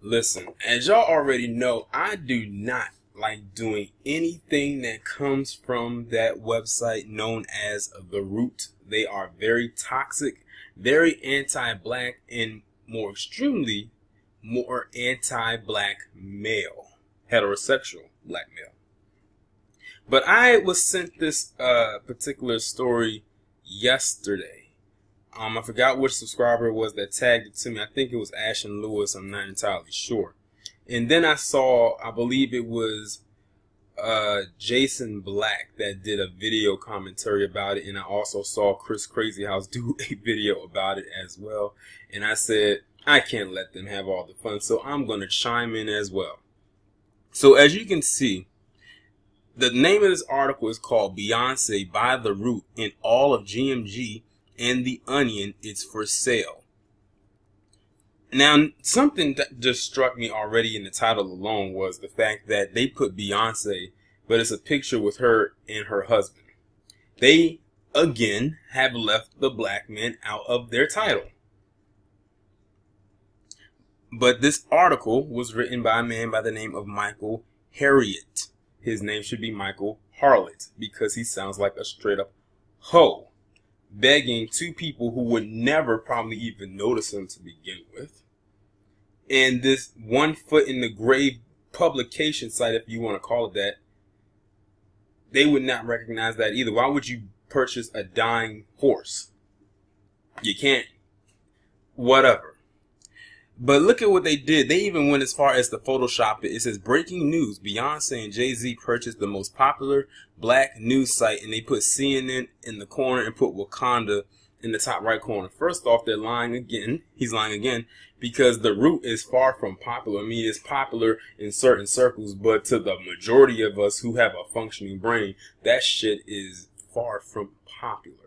Listen, as y'all already know, I do not like doing anything that comes from that website known as The Root. They are very toxic, very anti-black, and more extremely, more anti-black male, heterosexual black male. But I was sent this particular story yesterday. I forgot which subscriber it was that tagged it to me. I think it was Ashton Lewis. I'm not entirely sure. And then I saw, I believe it was Jason Black that did a video commentary about it. And I also saw Chris Crazy House do a video about it as well. And I said, I can't let them have all the fun, so I'm going to chime in as well. So as you can see, the name of this article is called Beyonce by The Root in all of GMG and The Onion, it's for sale. Now, something that just struck me already in the title alone was the fact that they put Beyonce, but it's a picture with her and her husband. They, again, have left the black man out of their title. But this article was written by a man by the name of Michael Harriot. His name should be Michael Harlot because he sounds like a straight up hoe, begging two people who would never probably even notice him to begin with. And this one foot in the grave publication site, if you want to call it that, they would not recognize that either. Why would you purchase a dying horse? You can't. Whatever. But look at what they did. They even went as far as to Photoshop it. It says, breaking news, Beyonce and Jay-Z purchased the most popular black news site, and they put CNN in the corner and put Wakanda in the top right corner. First off, they're lying again. He's lying again because The Root is far from popular. I mean, it's popular in certain circles, but to the majority of us who have a functioning brain, that shit is far from popular.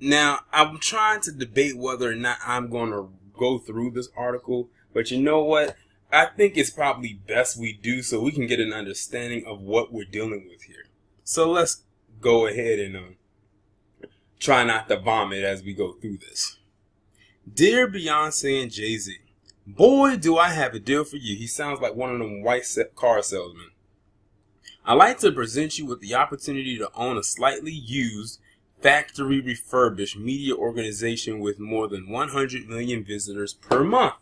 Now, I'm trying to debate whether or not I'm going to go through this article, but you know what? I think it's probably best we do so we can get an understanding of what we're dealing with here. So let's go ahead and try not to vomit as we go through this. Dear Beyonce and Jay-Z, boy, do I have a deal for you. He sounds like one of them white car salesmen. I'd like to present you with the opportunity to own a slightly used factory refurbished media organization with more than 100 million visitors per month.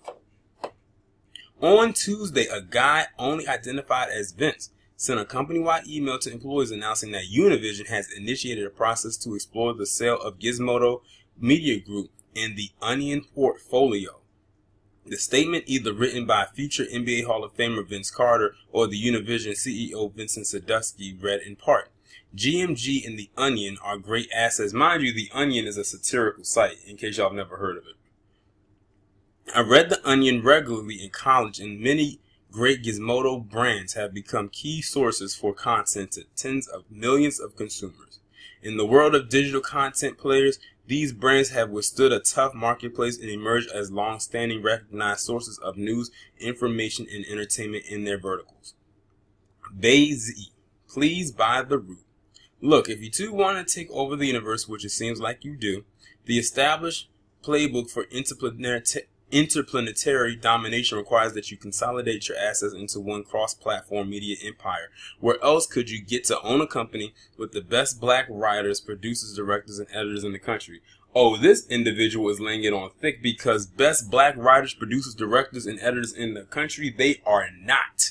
On Tuesday, a guy only identified as Vince sent a company-wide email to employees announcing that Univision has initiated a process to explore the sale of Gizmodo Media Group and the Onion portfolio. The statement, either written by future NBA Hall of Famer Vince Carter or the Univision CEO Vincent Sadusky, read in part, GMG and The Onion are great assets. Mind you, The Onion is a satirical site, in case y'all have never heard of it. I read The Onion regularly in college, and many great Gizmodo brands have become key sources for content to tens of millions of consumers. In the world of digital content players, these brands have withstood a tough marketplace and emerged as long-standing recognized sources of news, information, and entertainment in their verticals. Bay-Z, please buy The Root. Look, if you two want to take over the universe, which it seems like you do, the established playbook for interplanetary domination requires that you consolidate your assets into one cross-platform media empire. Where else could you get to own a company with the best black writers, producers, directors, and editors in the country? Oh, this individual is laying it on thick because best black writers, producers, directors, and editors in the country, they are not.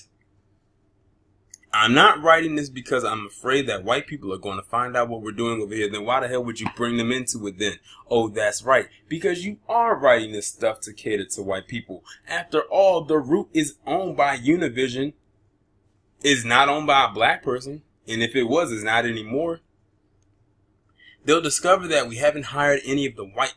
I'm not writing this because I'm afraid that white people are going to find out what we're doing over here. Then why the hell would you bring them into it then? Oh, that's right. Because you are writing this stuff to cater to white people. After all, The Root is owned by Univision. It's not owned by a black person. And if it was, it's not anymore. They'll discover that we haven't hired any of the white.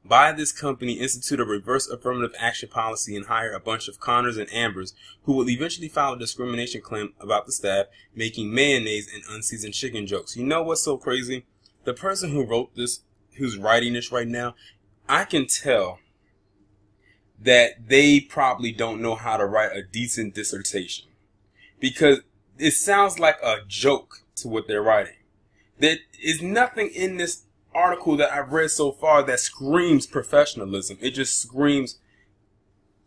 Buy this company, institute a reverse affirmative action policy, and hire a bunch of Connors and Ambers who will eventually file a discrimination claim about the staff making mayonnaise and unseasoned chicken jokes. You know what's so crazy? The person who wrote this, who's writing this right now, I can tell that they probably don't know how to write a decent dissertation because it sounds like a joke to what they're writing. There is nothing in this article that I've read so far that screams professionalism. It just screams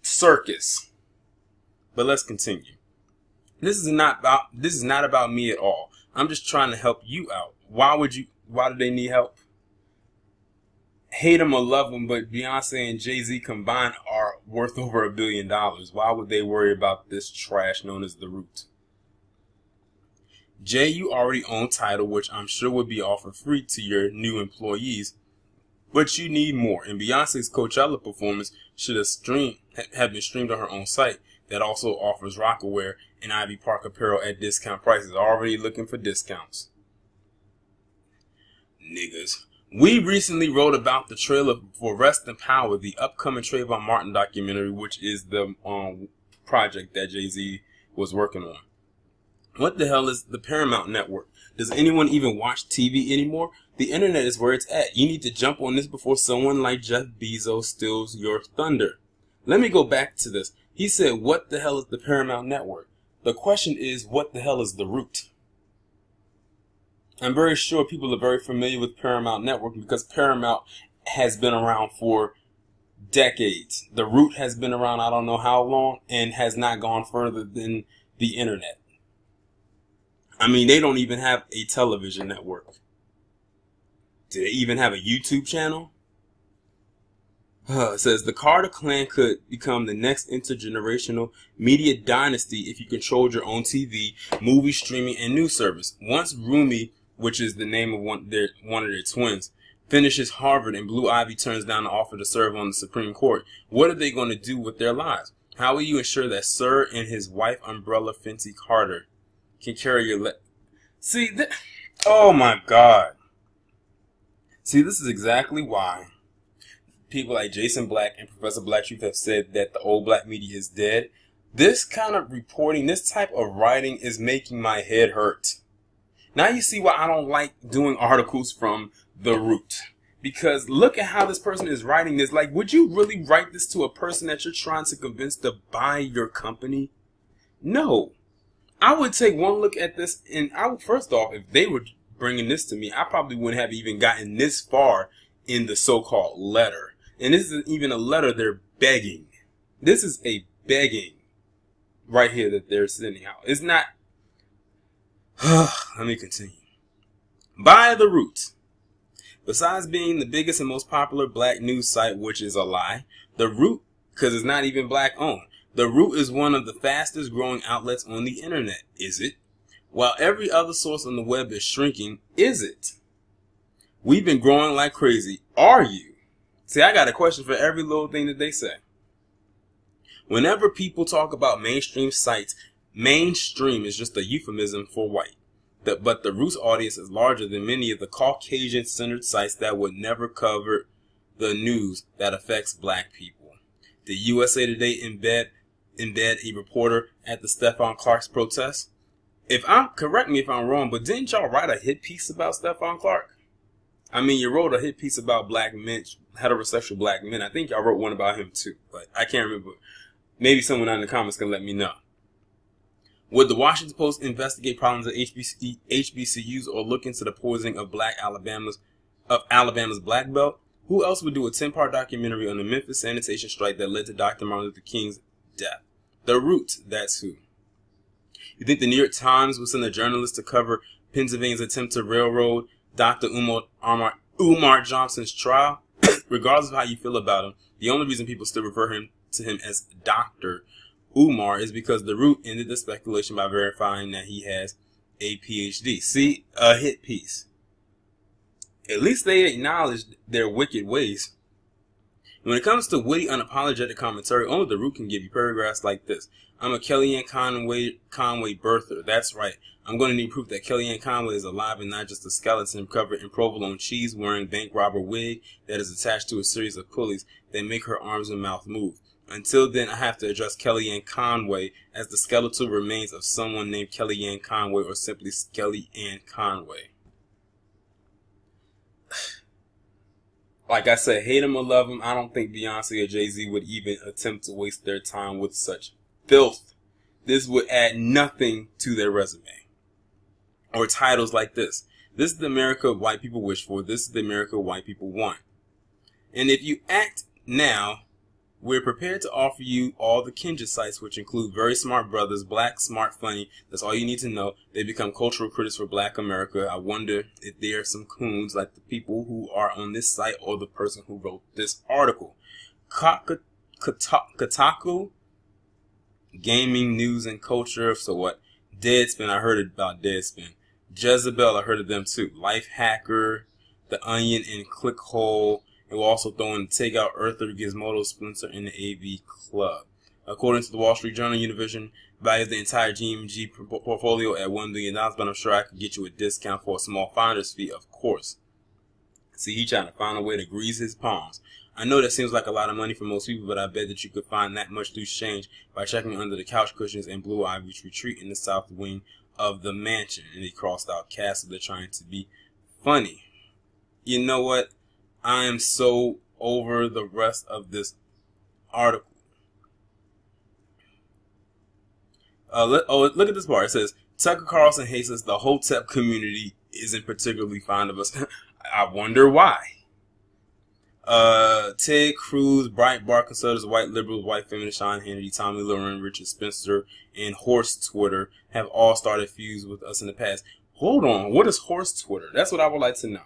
circus. But let's continue. This is not about me at all. I'm just trying to help you out. Why do they need help? Hate them or love them, but Beyonce and Jay-Z combined are worth over $1 billion. Why would they worry about this trash known as The Root? Jay, you already own Tidal, which I'm sure would be offered free to your new employees, but you need more. And Beyonce's Coachella performance should have been streamed on her own site that also offers Rocawear and Ivy Park apparel at discount prices. Already looking for discounts. Niggas. We recently wrote about the trailer for Rest in Power, the upcoming Trayvon Martin documentary, which is the project that Jay-Z was working on. What the hell is the Paramount Network? Does anyone even watch TV anymore? The internet is where it's at. You need to jump on this before someone like Jeff Bezos steals your thunder. Let me go back to this. He said, what the hell is the Paramount Network? The question is, what the hell is The Root? I'm very sure people are very familiar with Paramount Network because Paramount has been around for decades. The Root has been around I don't know how long and has not gone further than the internet. I mean, they don't even have a television network. Do they even have a YouTube channel? It says the Carter clan could become the next intergenerational media dynasty if you controlled your own TV, movie streaming, and news service. Once Rumi, which is the name of one of their twins, finishes Harvard and Blue Ivy turns down the offer to serve on the Supreme Court, what are they going to do with their lives? How will you ensure that Sir and his wife, Umbrella Fenty Carter, can carry your oh my God. See, this is exactly why people like Jason Black and Professor Black Truth have said that the old black media is dead. This kind of reporting, this type of writing is making my head hurt. Now you see why I don't like doing articles from The Root. Because look at how this person is writing this. Like, would you really write this to a person that you're trying to convince to buy your company? No. I would take one look at this and first off, if they were bringing this to me, I probably wouldn't have even gotten this far in the so-called letter. And this isn't even a letter, they're begging. This is a begging right here that they're sending out. It's not. Let me continue. Buy The Root. Besides being the biggest and most popular black news site, which is a lie, The Root, because it's not even black owned, The Root is one of the fastest growing outlets on the internet. Is it? While every other source on the web is shrinking, is it? We've been growing like crazy. Are you? See, I got a question for every little thing that they say. Whenever people talk about mainstream sites, mainstream is just a euphemism for white. But The Root's audience is larger than many of the Caucasian-centered sites that would never cover the news that affects black people. Did USA Today embed a reporter at the Stephon Clark's protest? Correct me if I'm wrong, but didn't y'all write a hit piece about Stephon Clark? I mean, you wrote a hit piece about black men, heterosexual black men. I think y'all wrote one about him too, but I can't remember. Maybe someone in the comments can let me know. Would the Washington Post investigate problems at HBCUs or look into the poisoning of Alabama's Black Belt? Who else would do a 10-part documentary on the Memphis sanitation strike that led to Dr. Martin Luther King's death? The Root, that's who. You think the New York Times will send a journalist to cover Pennsylvania's attempt to railroad Dr. Umar Johnson's trial? Regardless of how you feel about him, the only reason people still refer to him as Dr. Umar is because The Root ended the speculation by verifying that he has a PhD. See, a hit piece. At least they acknowledged their wicked ways. When it comes to witty, unapologetic commentary, only The Root can give you paragraphs like this. I'm a Kellyanne Conway birther. That's right. I'm going to need proof that Kellyanne Conway is alive and not just a skeleton covered in provolone cheese wearing bank robber wig that is attached to a series of pulleys that make her arms and mouth move. Until then, I have to address Kellyanne Conway as the skeletal remains of someone named Kellyanne Conway or simply Kellyanne Conway. Like I said, hate him or love him, I don't think Beyonce or Jay-Z would even attempt to waste their time with such filth. This would add nothing to their resume. Or titles like this. This is the America white people wish for. This is the America white people want. And if you act now We're prepared to offer you all the Kinja sites, which include Very Smart Brothers, Black, Smart, Funny. That's all you need to know. They become cultural critics for Black America. I wonder if there are some coons like the people who are on this site or the person who wrote this article. Kotaku, gaming, news, and culture. So what? Deadspin, I heard about Deadspin. Jezebel, I heard of them too. Life Hacker, The Onion, and Clickhole. And we'll also throw in Takeout, Earther, Gizmodo, Splinter, and the AV Club. According to the Wall Street Journal, Univision values the entire GMG portfolio at $1 billion, but I'm sure I could get you a discount for a small finder's fee, of course. See, he's trying to find a way to grease his palms. I know that seems like a lot of money for most people, but I bet that you could find that much loose change by checking under the couch cushions and Blue Ivy's retreat in the south wing of the mansion. And he crossed out castle. They're trying to be funny. You know what? I am so over the rest of this article. Look at this part. It says, Tucker Carlson hates us. The Hotep community isn't particularly fond of us. I wonder why. Ted Cruz, Breitbart conservatives, white liberals, white feminists, Sean Hannity, Tommy Lauren, Richard Spencer, and Horse Twitter have all started feuds with us in the past. Hold on. What is Horse Twitter? That's what I would like to know.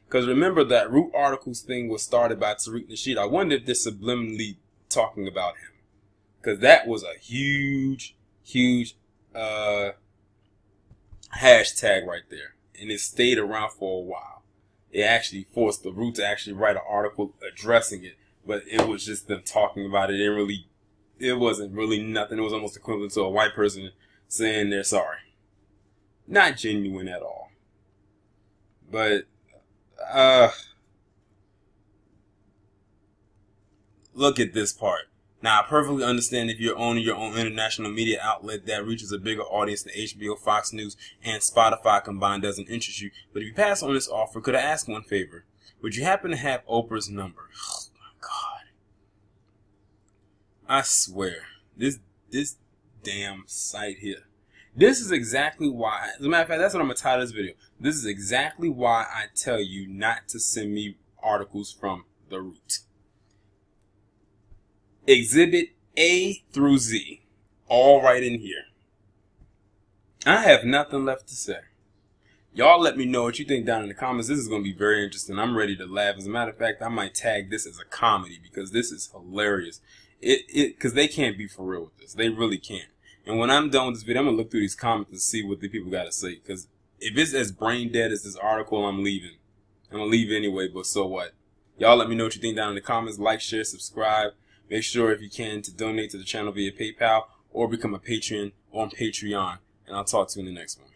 Because remember that Root Articles thing was started by Tariq Nasheed. I wonder if they're subliminally talking about him. Because that was a huge hashtag right there. And it stayed around for a while. It actually forced the Root to actually write an article addressing it. But it was just them talking about it. It wasn't really nothing. It was almost equivalent to a white person saying they're sorry. Not genuine at all. But look at this part. Now, I perfectly understand if you're owning your own international media outlet that reaches a bigger audience than HBO, Fox News, and Spotify combined doesn't interest you. But if you pass on this offer, could I ask one favor? Would you happen to have Oprah's number? Oh, my God. I swear. This damn site here. This is exactly why, as a matter of fact, that's what I'm going to title this video. This is exactly why I tell you not to send me articles from The Root. Exhibit A through Z. All right in here. I have nothing left to say. Y'all let me know what you think down in the comments. This is going to be very interesting. I'm ready to laugh. As a matter of fact, I might tag this as a comedy because this is hilarious. Because they can't be for real with this. They really can't. And when I'm done with this video, I'm going to look through these comments and see what the people got to say. Because if it's as brain dead as this article, I'm leaving. I'm going to leave anyway, but so what? Y'all let me know what you think down in the comments. Like, share, subscribe. Make sure, if you can, to donate to the channel via PayPal or become a patron on Patreon. And I'll talk to you in the next one.